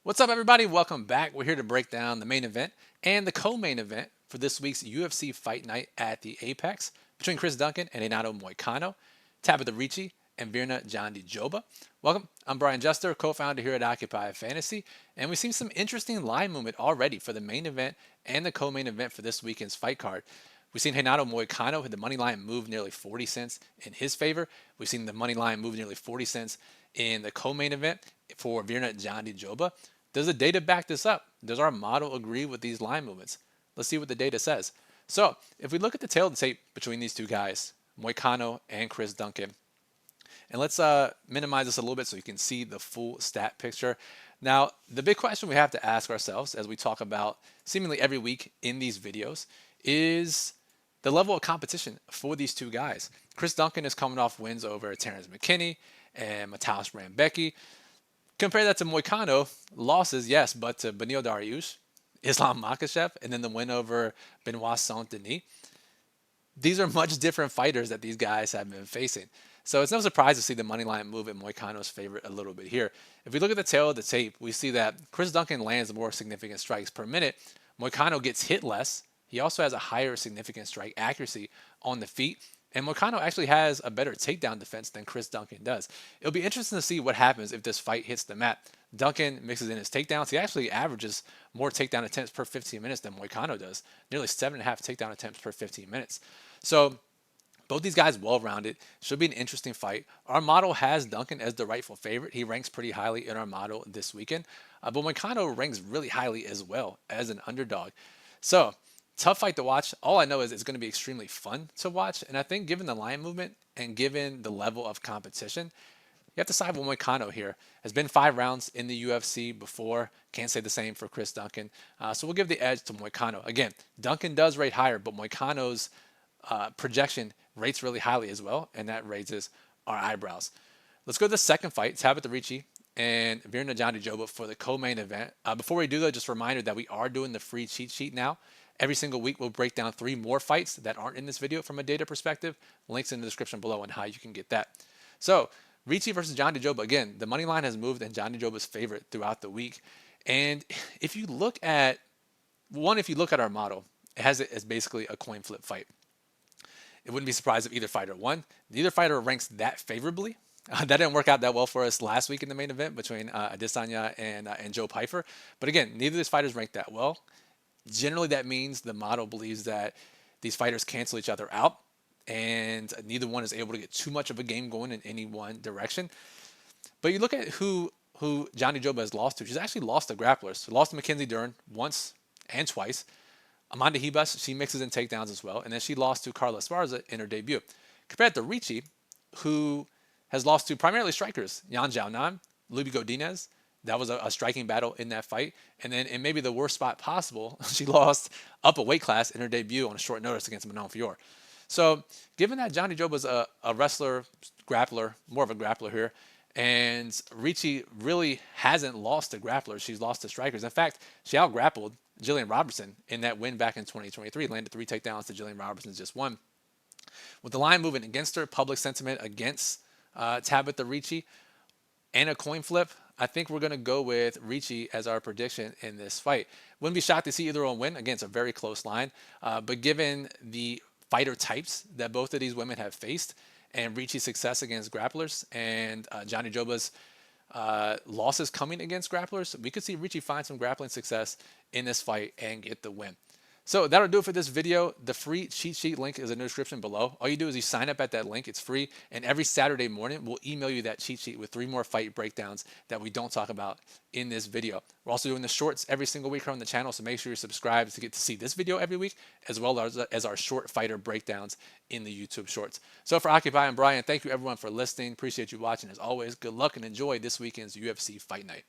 What's up, everybody? Welcome back. We're here to break down the main event and the co-main event for this week's UFC Fight Night at the Apex between Chris Duncan and Renato Moicano, Tabatha Ricci, and Virna Jandiroba. Welcome. I'm Brian Jester, co-founder here at Occupy Fantasy, and we've seen some interesting line movement already for the main event and the co-main event for this weekend's fight card. We've seen Renato Moicano hit the money line move nearly 40 cents in his favor. We've seen the money line move nearly 40 cents in the co-main event for Virna Jandiroba. Does the data back this up? Does our model agree with these line movements? Let's see what the data says. So if we look at the tail of the tape between these two guys, Moicano and Chris Duncan, and let's minimize this a little bit so you can see the full stat picture. Now, the big question we have to ask ourselves as we talk about seemingly every week in these videos is the level of competition for these two guys. Chris Duncan is coming off wins over Terrence McKinney and Mateusz Rebecki. Compare that to Moicano, losses, yes, but to Beneil Dariush, Islam Makhachev, and then the win over Benoit Saint-Denis. These are much different fighters that these guys have been facing. So it's no surprise to see the money line move in Moicano's favor a little bit here. If we look at the tail of the tape, we see that Chris Duncan lands more significant strikes per minute. Moicano gets hit less. He also has a higher significant strike accuracy on the feet. And Moicano actually has a better takedown defense than Chris Duncan does. It'll be interesting to see what happens if this fight hits the mat. Duncan mixes in his takedowns. He actually averages more takedown attempts per 15 minutes than Moicano does, nearly 7.5 takedown attempts per 15 minutes. So both these guys well-rounded. Should be an interesting fight. Our model has Duncan as the rightful favorite. He ranks pretty highly in our model this weekend. But Moicano ranks really highly as well as an underdog. So tough fight to watch. All I know is it's going to be extremely fun to watch. And I think given the line movement and given the level of competition, you have to side with Moicano here. Has been 5 rounds in the UFC before. Can't say the same for Chris Duncan. So we'll give the edge to Moicano. Again, Duncan does rate higher, but Moicano's projection rates really highly as well, and that raises our eyebrows. Let's go to the second fight. Tabatha Ricci and Virna Jandiroba for the co-main event. Before we do that, just a reminder that we are doing the free cheat sheet now. Every single week, we'll break down 3 more fights that aren't in this video from a data perspective. Links in the description below on how you can get that. So, Ricci versus Jandiroba. Again, the money line has moved in Jandiroba's favorite throughout the week. And if you look at our model, it has it as basically a coin flip fight. It wouldn't be surprised if either fighter won. Neither fighter ranks that favorably. That didn't work out that well for us last week in the main event between Adesanya and Joe Pyfer. But again, neither of these fighters ranked that well. Generally, that means the model believes that these fighters cancel each other out, and neither one is able to get too much of a game going in any one direction. But you look at who Jandiroba has lost to. She's actually lost to grapplers. She lost to Mackenzie Dern once and twice. Amanda Ribas, she mixes in takedowns as well. And then she lost to Carla Esparza in her debut. Compared to Ricci, who has lost to primarily strikers, Yan Xiaonan, Lubi Godinez. That was a striking battle in that fight. And then in maybe the worst spot possible, she lost up a weight class in her debut on a short notice against Manon Fior. So given that Jandiroba's a wrestler, grappler, more of a grappler here, and Ricci really hasn't lost to grapplers. She's lost to strikers. In fact, she out-grappled Jillian Robertson in that win back in 2023. Landed 3 takedowns to Jillian Robertson's just 1. With the line moving against her, public sentiment against Tabatha Ricci, and a coin flip, I think we're going to go with Ricci as our prediction in this fight. Wouldn't be shocked to see either one win. Again, it's a very close line. But given the fighter types that both of these women have faced, and Ricci's success against grapplers, and Jandiroba's losses coming against grapplers, we could see Ricci find some grappling success in this fight and get the win. So that'll do it for this video. The free cheat sheet link is in the description below. All you do is you sign up at that link. It's free. And every Saturday morning, we'll email you that cheat sheet with 3 more fight breakdowns that we don't talk about in this video. We're also doing the shorts every single week on the channel, so make sure you're subscribed to get to see this video every week, as well as our short fighter breakdowns in the YouTube shorts. So for Occupy and Brian, thank you everyone for listening. Appreciate you watching. As always, good luck and enjoy this weekend's UFC Fight Night.